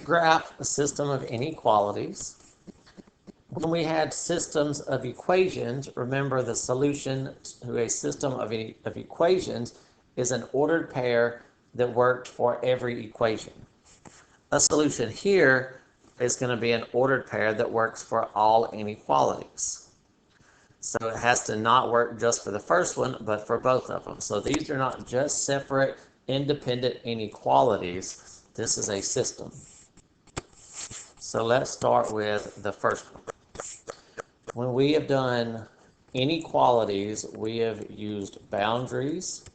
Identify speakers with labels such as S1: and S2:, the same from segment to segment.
S1: graph a system of inequalities. When we had systems of equations, remember the solution to a system of equations is an ordered pair that worked for every equation. A solution here is going to be an ordered pair that works for all inequalities. So it has to not work just for the first one, but for both of them. So these are not just separate, independent inequalities. This is a system. So let's start with the first one. When we have done inequalities, we have used boundaries.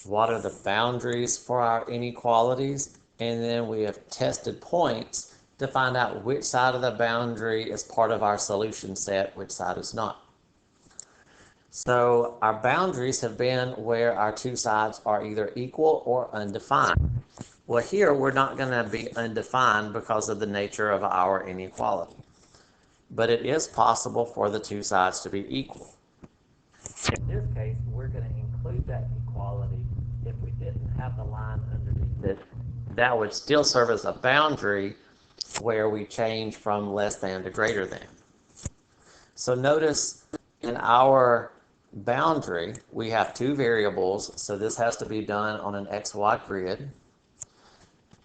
S1: What are the boundaries for our inequalities? And then we have tested points to find out which side of the boundary is part of our solution set, which side is not. So our boundaries have been where our two sides are either equal or undefined. Well, here we're not going to be undefined because of the nature of our inequality. But it is possible for the two sides to be equal. In this case, we're going to include that equality. If we didn't have the line underneath it, that would still serve as a boundary where we change from less than to greater than. So notice in our boundary, we have two variables, so this has to be done on an XY grid.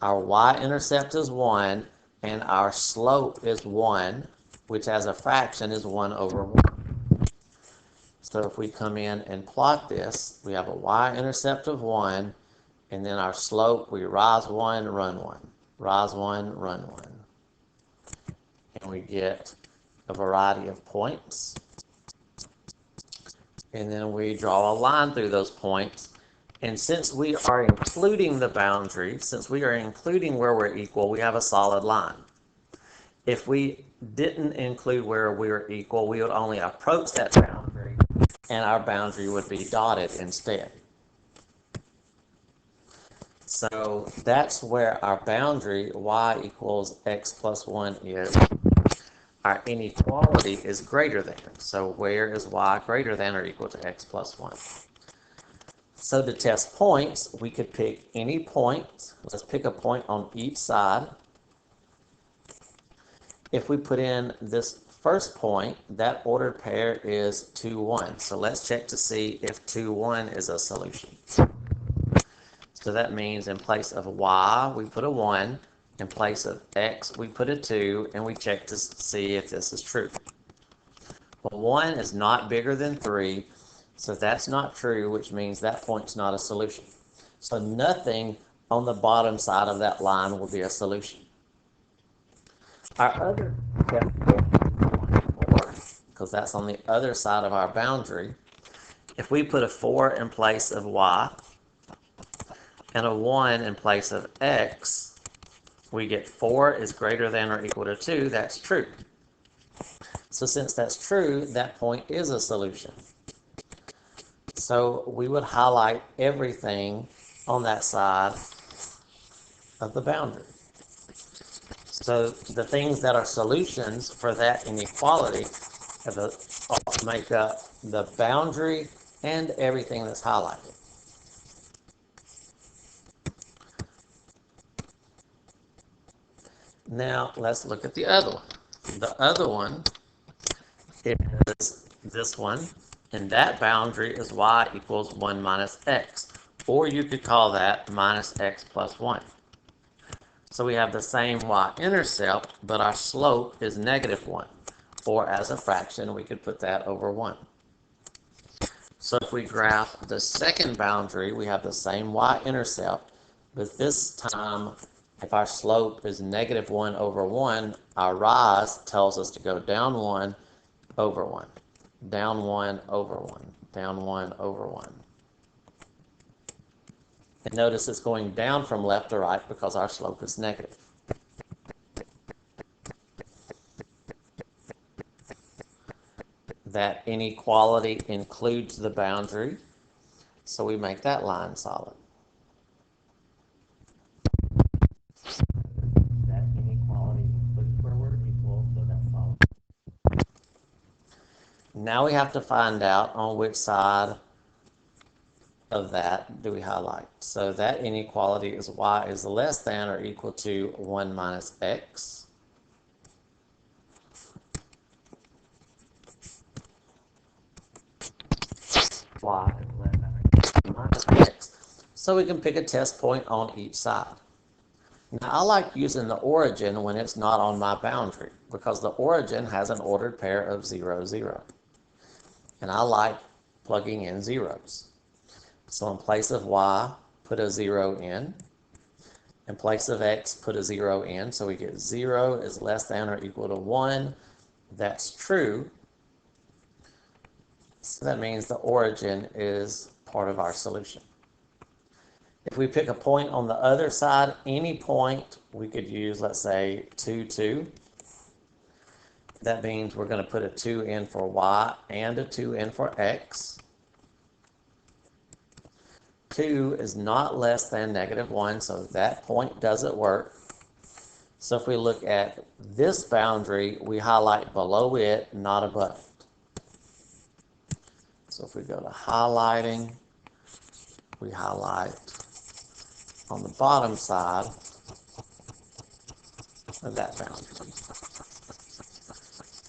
S1: Our y-intercept is 1, and our slope is 1, which as a fraction is 1 over 1. So if we come in and plot this, we have a y-intercept of 1, and then our slope, we rise 1, run 1. Rise 1, run 1. And we get a variety of points. And then we draw a line through those points. And since we are including the boundary, since we are including where we're equal, we have a solid line. If we didn't include where we were equal, we would only approach that boundary, and our boundary would be dotted instead. So that's where our boundary, y equals x plus 1 is. Our inequality is greater than. So where is y greater than or equal to x plus 1? So to test points, we could pick any point. Let's pick a point on each side. If we put in this first point, that ordered pair is 2, 1. So let's check to see if 2, 1 is a solution. So that means in place of y, we put a 1. In place of x, we put a 2, and we check to see if this is true. Well, 1 is not bigger than 3, so that's not true, which means that point's not a solution. So nothing on the bottom side of that line will be a solution. Our other test point is 4, because that's on the other side of our boundary. If we put a 4 in place of y and a 1 in place of x, we get 4 is greater than or equal to 2. That's true. So since that's true, that point is a solution. So we would highlight everything on that side of the boundary. So the things that are solutions for that inequality make up the boundary and everything that's highlighted. Now let's look at the other one. The other one is this one, and that boundary is y equals 1 minus x, or you could call that minus x plus 1. So we have the same y-intercept, but our slope is negative 1. Or as a fraction, we could put that over 1. So if we graph the second boundary, we have the same y-intercept, but this time, if our slope is negative 1 over 1, our rise tells us to go down 1 over 1. Down 1 over 1. Down 1 over 1. And notice it's going down from left to right because our slope is negative. That inequality includes the boundary, so we make that line solid. That inequality includes where we're equal, so that's solid. Now we have to find out on which side of that do we highlight? So that inequality is y is less than or equal to 1 minus x. Y is less than or equal to minus x. So we can pick a test point on each side. Now, I like using the origin when it's not on my boundary because the origin has an ordered pair of 0, 0. And I like plugging in zeros. So in place of y, put a 0 in. In place of x, put a 0 in. So we get 0 is less than or equal to 1. That's true. So that means the origin is part of our solution. If we pick a point on the other side, any point, we could use, let's say, 2, 2. That means we're going to put a 2 in for y and a 2 in for x. 2 is not less than -1, so that point doesn't work. So if we look at this boundary, we highlight below it, not above it. So if we go to highlighting, we highlight on the bottom side of that boundary.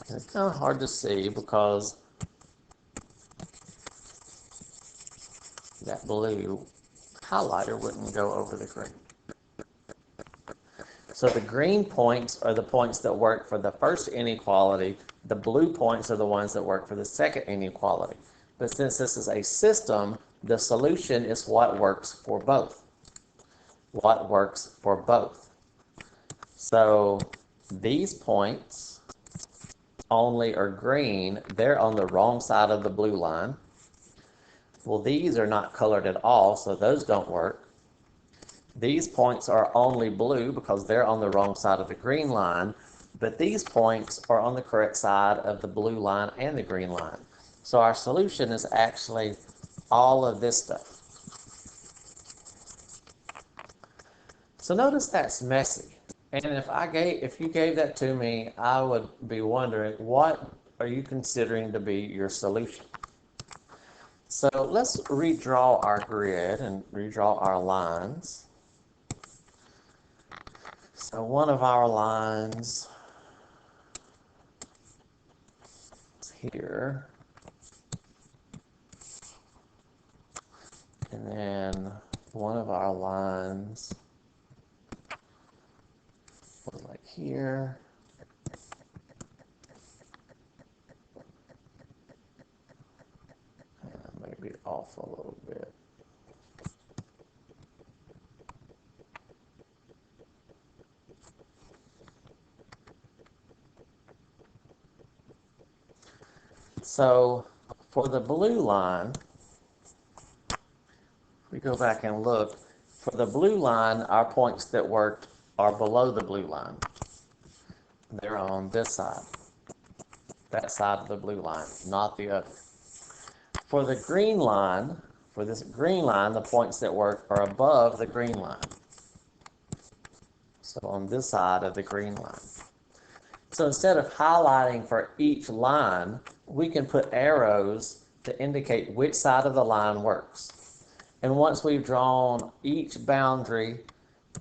S1: And it's kind of hard to see because that blue highlighter wouldn't go over the green. So the green points are the points that work for the first inequality. The blue points are the ones that work for the second inequality. But since this is a system, the solution is what works for both. What works for both. So these points only are green. They're on the wrong side of the blue line. Well, these are not colored at all, so those don't work. These points are only blue because they're on the wrong side of the green line, but these points are on the correct side of the blue line and the green line. So our solution is actually all of this stuff. So notice that's messy. And if you gave that to me, I would be wondering, what are you considering to be your solution? So let's redraw our grid and redraw our lines. So one of our lines is here. And then one of our lines was like here. Maybe off a little bit. So for the blue line, if we go back and look, for the blue line, our points that worked are below the blue line. They're on this side, that side of the blue line, not the other. For the green line, for this green line, the points that work are above the green line. So on this side of the green line. So instead of highlighting for each line, we can put arrows to indicate which side of the line works. And once we've drawn each boundary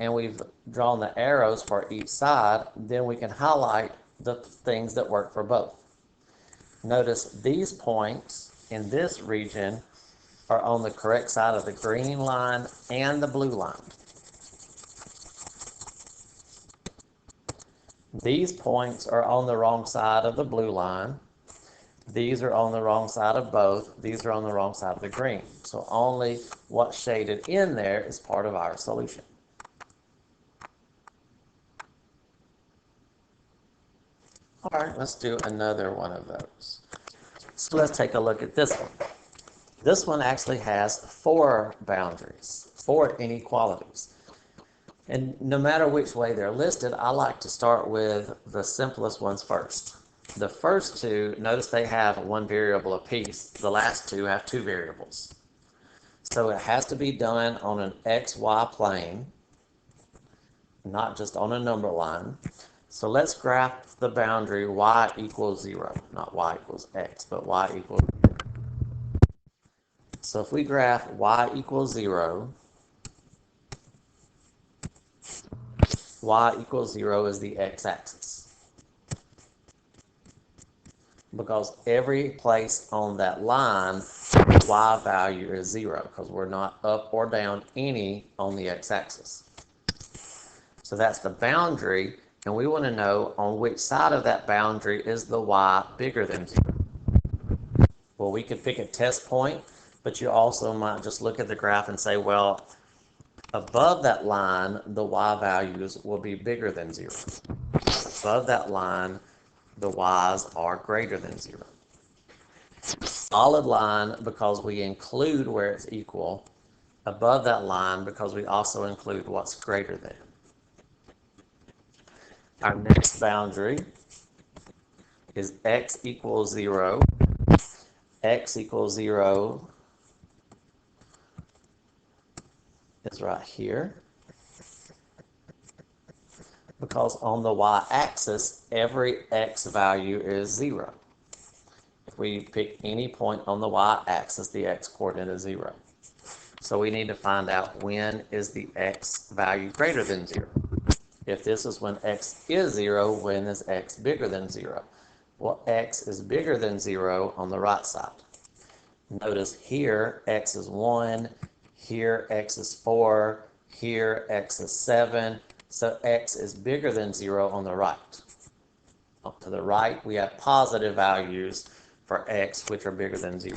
S1: and we've drawn the arrows for each side, then we can highlight the things that work for both. Notice these points in this region are on the correct side of the green line and the blue line. These points are on the wrong side of the blue line. These are on the wrong side of both. These are on the wrong side of the green. So only what's shaded in there is part of our solution. All right, let's do another one of those. So let's take a look at this one. This one actually has 4 boundaries, 4 inequalities. And no matter which way they're listed, I like to start with the simplest ones first. The first 2, notice they have 1 variable apiece. The last 2 have 2 variables. So it has to be done on an XY plane, not just on a number line. So let's graph the boundary y equals 0. Not y equals x, but y equals 0. So if we graph y equals 0, y equals 0 is the x-axis. Because every place on that line, y value is 0, because we're not up or down any on the x-axis. So that's the boundary, and we want to know on which side of that boundary is the y bigger than 0. Well, we could pick a test point, but you also might just look at the graph and say, well, above that line, the y values will be bigger than 0. Above that line, the y's are greater than 0. Solid line because we include where it's equal. Above that line because we also include what's greater than. Our next boundary is x equals 0. X equals 0 is right here. Because on the y-axis, every x value is 0. If we pick any point on the y-axis, the x-coordinate is 0. So we need to find out when is the x value greater than 0. If this is when x is 0, when is x bigger than 0? Well, x is bigger than 0 on the right side. Notice here, x is 1, here x is 4, here x is 7, so x is bigger than 0 on the right. Up to the right, we have positive values for x, which are bigger than 0.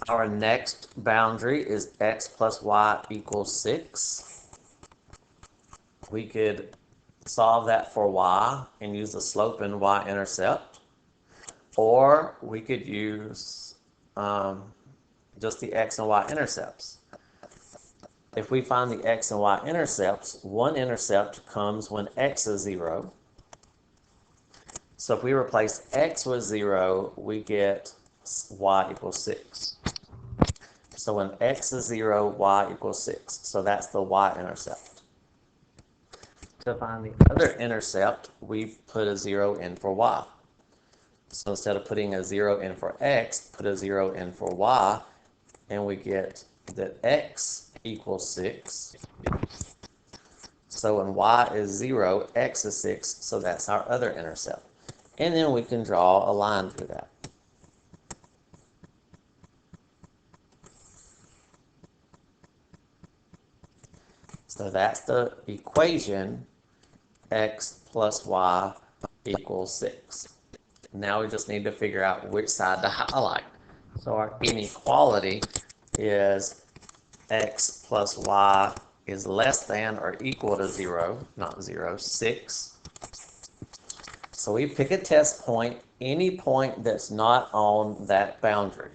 S1: Our next boundary is x plus y equals 6. We could solve that for y and use the slope and y-intercept, or we could use just the x and y-intercepts. If we find the x and y-intercepts, one intercept comes when x is 0. So if we replace x with 0, we get y equals 6. So when x is 0, y equals 6. So that's the y-intercept. To find the other intercept, we put a 0 in for y. So instead of putting a 0 in for x, put a 0 in for y, and we get that x equals 6. So when y is 0, x is 6, so that's our other intercept. And then we can draw a line through that. So that's the equation, x plus y equals 6. Now we just need to figure out which side to highlight. So our inequality is x plus y is less than or equal to 0, not 0, 6. So we pick a test point, any point that's not on that boundary.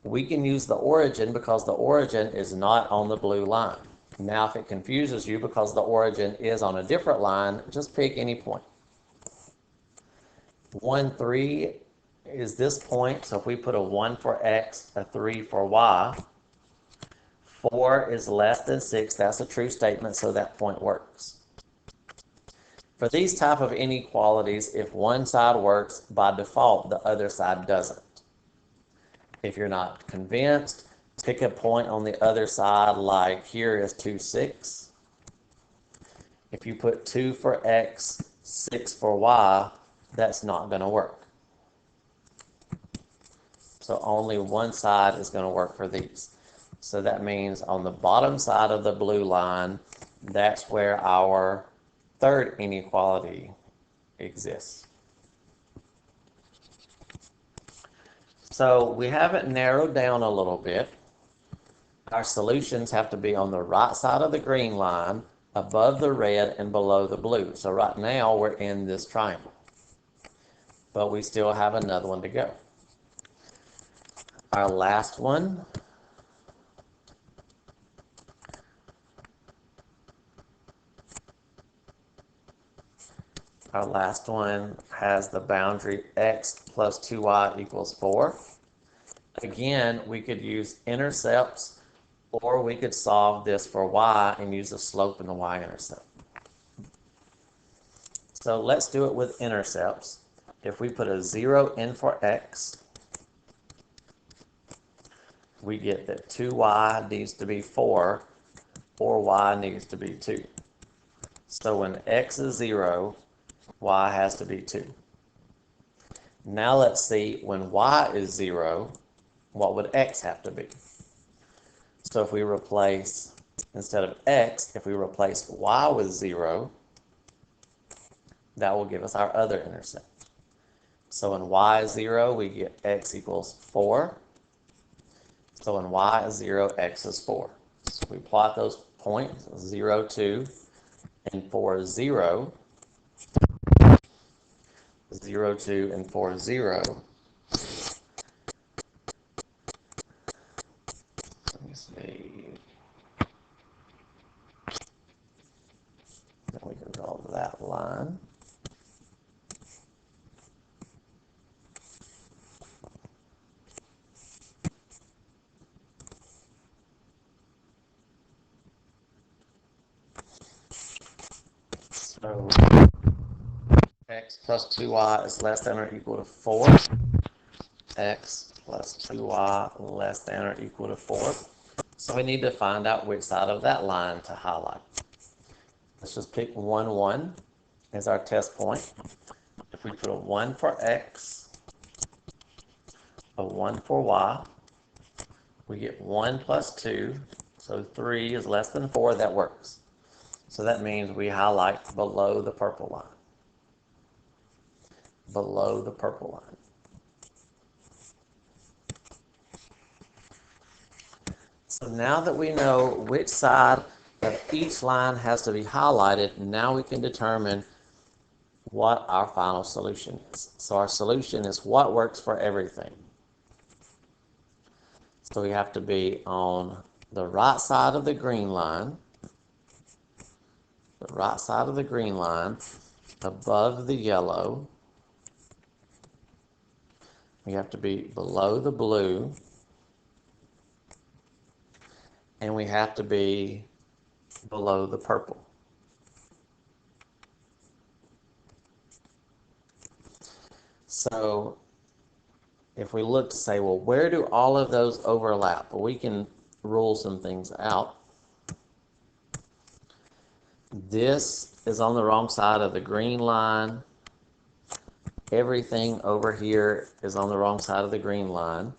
S1: We can use the origin because the origin is not on the blue line. Now, if it confuses you because the origin is on a different line, just pick any point. 1, 3 is this point, so if we put a 1 for x, a 3 for y, 4 is less than 6, that's a true statement, so that point works. For these type of inequalities, if one side works, by default, the other side doesn't. If you're not convinced, pick a point on the other side, like here is 2, 6. If you put 2 for x, 6 for y, that's not going to work. So only one side is going to work for these. So that means on the bottom side of the blue line, that's where our third inequality exists. So we have it narrowed down a little bit. Our solutions have to be on the right side of the green line, above the red and below the blue. So right now we're in this triangle, but we still have another one to go. Our last one has the boundary x plus 2y equals 4. Again, we could use intercepts, or we could solve this for y and use the slope and the y-intercept. So let's do it with intercepts. if we put a 0 in for x, we get that 2y needs to be 4 or y needs to be 2. So when x is 0, y has to be 2. Now let's see, when y is 0, what would x have to be? So if we replace, instead of x, if we replace y with 0, that will give us our other intercept. So when y is 0, we get x equals 4. So when y is 0, x is 4. So we plot those points, 0, 2, and 4, 0. 0, 2, and 4, 0. Let me see. Then we can draw that line. So x plus 2y is less than or equal to 4. X plus 2y less than or equal to 4. So we need to find out which side of that line to highlight. Let's just pick 1, 1 as our test point. If we put a 1 for x, a 1 for y, we get 1 plus 2, so 3 is less than 4, that works. So that means we highlight below the purple line. Below the purple line. So now that we know which side of each line has to be highlighted, now we can determine what our final solution is. So our solution is what works for everything. So we have to be on the right side of the green line, above the yellow. We have to be below the blue, and we have to be below the purple. So if we look to say, well, where do all of those overlap? Well, we can rule some things out. This is on the wrong side of the green line. Everything over here is on the wrong side of the green line.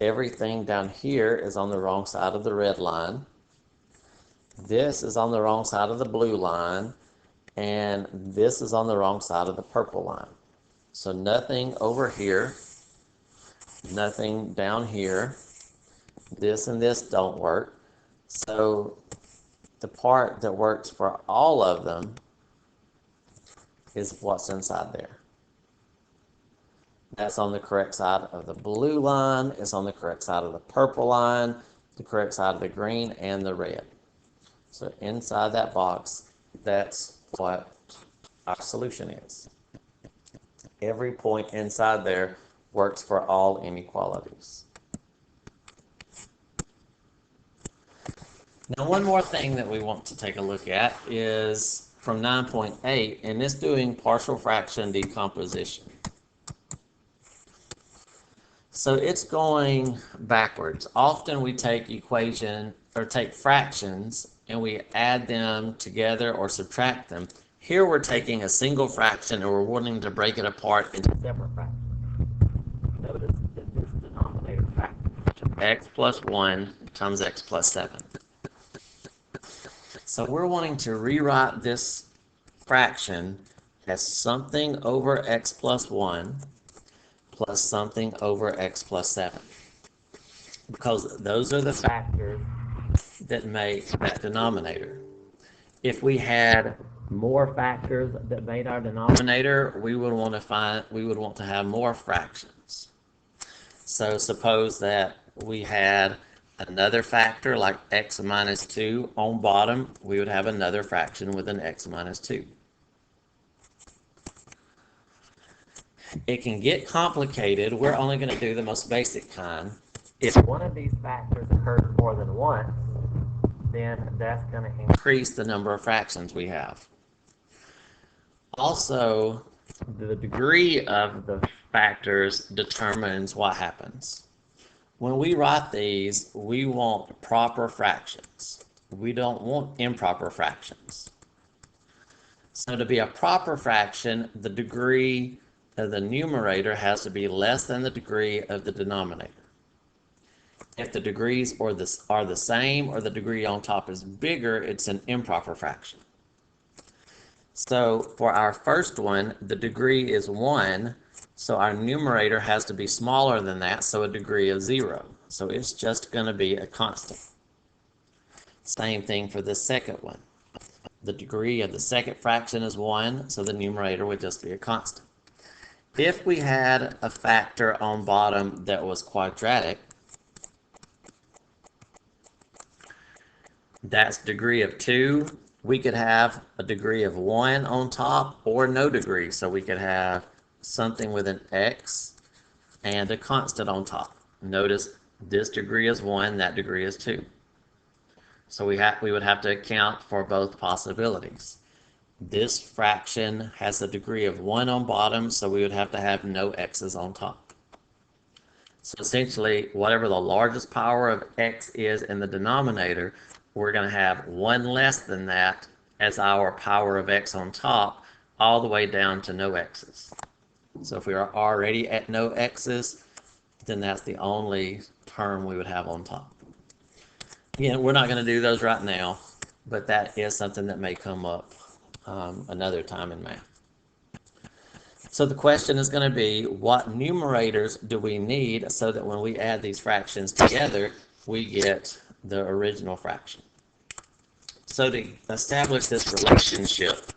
S1: Everything down here is on the wrong side of the red line. This is on the wrong side of the blue line. And this is on the wrong side of the purple line. So nothing over here, nothing down here. This and this don't work. So the part that works for all of them is what's inside there. That's on the correct side of the blue line. It's on the correct side of the purple line, the correct side of the green, and the red. So inside that box, that's what our solution is. Every point inside there works for all inequalities. Now, one more thing that we want to take a look at is from 9.8, and it's doing partial fraction decomposition. So it's going backwards. Often we take fractions and we add them together or subtract them. Here we're taking a single fraction and we're wanting to break it apart into separate fractions. Notice that this denominator fraction, x plus 1 times x plus 7. So we're wanting to rewrite this fraction as something over x plus 1 plus something over x plus 7. Because those are the factors that make that denominator. If we had more factors that made our denominator, we would want to have more fractions. So suppose that we had another factor like x minus 2 on bottom, we would have another fraction with an x minus 2. It can get complicated. We're only going to do the most basic kind. If one of these factors occurs more than once, then that's going to increase the number of fractions we have. Also, The degree of the factors determines what happens. When we write these, we want proper fractions. We don't want improper fractions. So to be a proper fraction, the degree of the numerator has to be less than the degree of the denominator. If the degrees are the same or the degree on top is bigger, it's an improper fraction. So for our first one, the degree is 1, so our numerator has to be smaller than that, so a degree of 0. So it's just going to be a constant. Same thing for the second one. The degree of the second fraction is 1, so the numerator would just be a constant. If we had a factor on bottom that was quadratic, that's degree of 2. We could have a degree of 1 on top or no degree. So we could have something with an x and a constant on top. Notice this degree is 1, that degree is 2. So we would have to account for both possibilities. This fraction has a degree of 1 on bottom, so we would have to have no x's on top. So essentially, whatever the largest power of x is in the denominator, we're going to have 1 less than that as our power of x on top, all the way down to no x's. So if we are already at no x's, then that's the only term we would have on top. Again, we're not going to do those right now, but that is something that may come up another time in math. So the question is going to be, what numerators do we need so that when we add these fractions together, we get the original fraction? So to establish this relationship,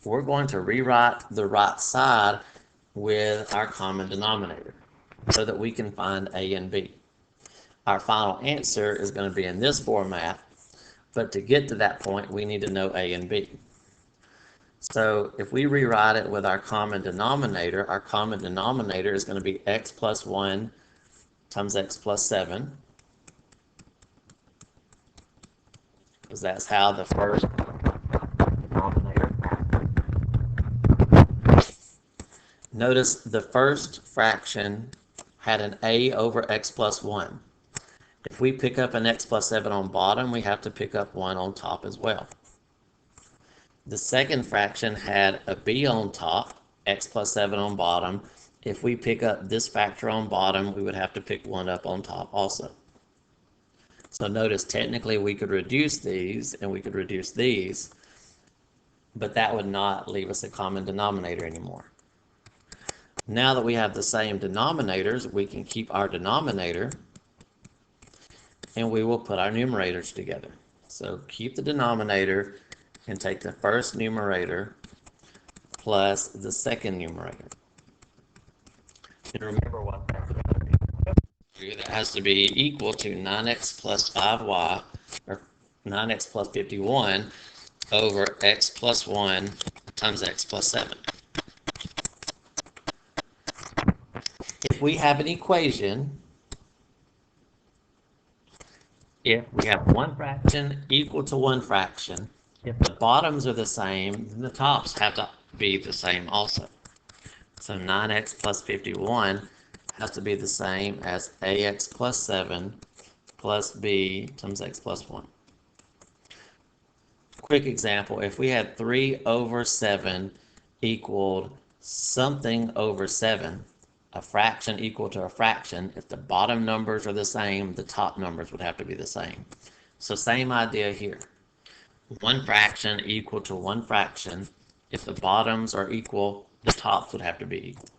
S1: we're going to rewrite the right side with our common denominator so that we can find a and b. Our final answer is going to be in this format, but to get to that point, we need to know a and b. So if we rewrite it with our common denominator is going to be x plus 1 times x plus 7. Because that's how the first denominator acts. Notice the first fraction had an a over x plus 1. If we pick up an x plus 7 on bottom, we have to pick up 1 on top as well. The second fraction had a b on top, x plus 7 on bottom. If we pick up this factor on bottom, we would have to pick 1 up on top also. So notice technically we could reduce these and we could reduce these, but that would not leave us a common denominator anymore. Now that we have the same denominators, we can keep our denominator and we will put our numerators together. So keep the denominator and take the first numerator plus the second numerator. And remember what that's going to be. That has to be equal to 9x plus 5y, or 9x plus 51 over x plus 1 times x plus 7. If we have an equation, if we have one fraction equal to one fraction, if the bottoms are the same, then the tops have to be the same also. So 9x plus 51 has to be the same as ax plus 7 plus b times x plus 1. Quick example, if we had 3 over 7 equaled something over 7, a fraction equal to a fraction, if the bottom numbers are the same, the top numbers would have to be the same. So same idea here. One fraction equal to one fraction, if the bottoms are equal, the tops would have to be equal.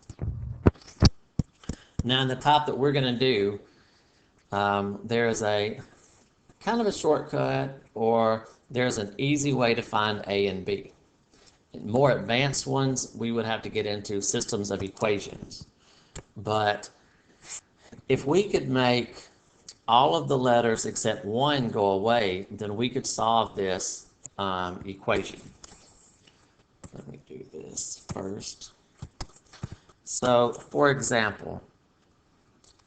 S1: Now in the top that we're going to do, there is a kind of a shortcut, or there's an easy way to find a and b. In more advanced ones, we would have to get into systems of equations. But if we could make all of the letters except one go away, then we could solve this equation. Let me do this first. So, for example,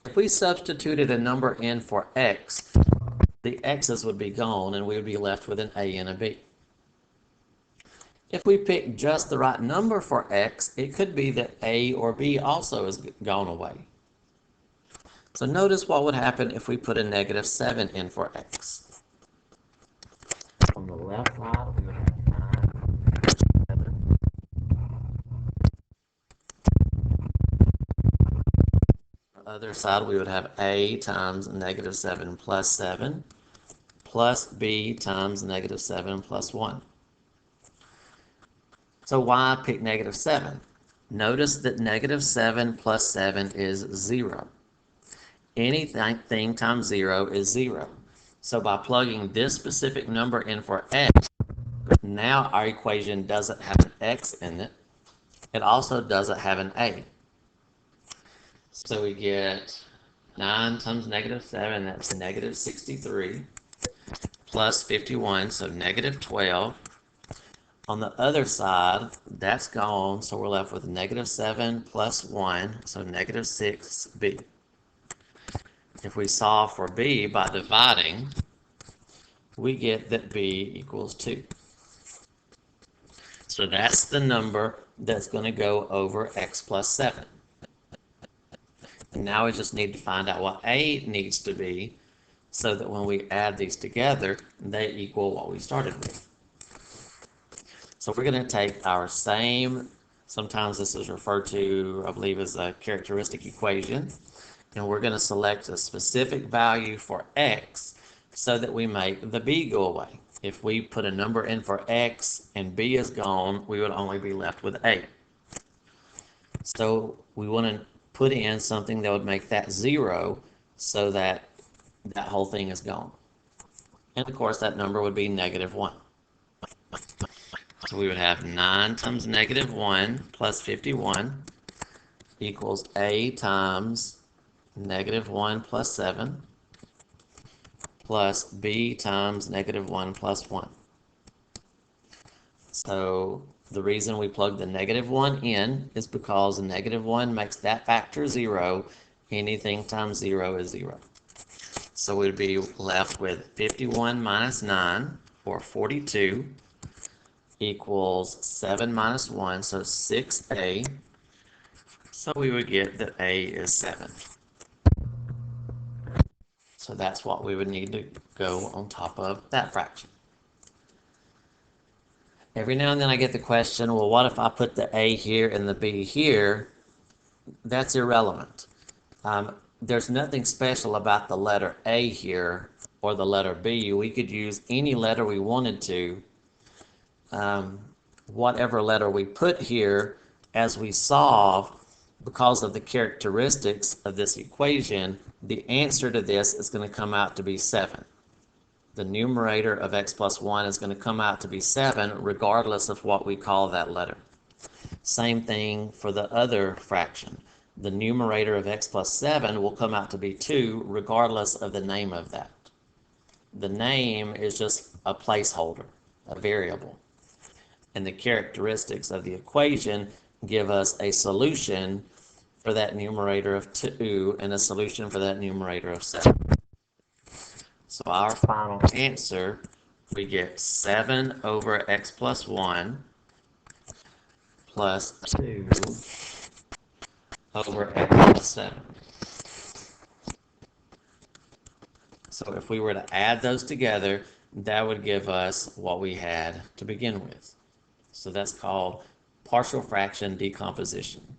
S1: if we substituted a number in for x, the x's would be gone and we would be left with an a and a b. If we pick just the right number for x, it could be that a or b also has gone away. So notice what would happen if we put a -7 in for x. On the left side, we would have 9, 7. On the other side, we would have a times -7 plus 7 plus b times -7 plus 1. So why pick -7? Notice that -7 plus 7 is 0. Anything times 0 is 0. So by plugging this specific number in for x, now our equation doesn't have an x in it. It also doesn't have an a. So we get 9 times -7, that's -63, plus 51, so -12. On the other side, that's gone, so we're left with -7 plus 1, so -6b. If we solve for b by dividing, we get that b equals 2. So that's the number that's going to go over x plus 7. And now we just need to find out what a needs to be so that when we add these together, they equal what we started with. So we're going to take our same, sometimes this is referred to, I believe, as a characteristic equation, and we're going to select a specific value for x so that we make the b go away. If we put a number in for x and b is gone, we would only be left with a. So we want to put in something that would make that 0 so that that whole thing is gone. And of course, that number would be -1. So we would have 9 times -1 plus 51 equals a times -1 plus 7 plus b times -1 plus 1. So the reason we plug the -1 in is because the -1 makes that factor 0. Anything times 0 is 0. So we'd be left with 51 minus 9, or 42, equals 7 minus 1, so 6a. So we would get that a is 7. So that's what we would need to go on top of that fraction. Every now and then I get the question, well, what if I put the a here and the b here? That's irrelevant. There's nothing special about the letter a here or the letter b. We could use any letter we wanted to. Whatever letter we put here, as we solve, because of the characteristics of this equation, the answer to this is going to come out to be 7. The numerator of x plus 1 is going to come out to be 7 regardless of what we call that letter. Same thing for the other fraction. The numerator of x plus 7 will come out to be 2 regardless of the name of that. The name is just a placeholder, a variable. And the characteristics of the equation give us a solution for that numerator of 2 and a solution for that numerator of 7. So our final answer, we get 7 over x plus 1 plus 2 over x plus 7. So if we were to add those together, that would give us what we had to begin with. So that's called partial fraction decomposition.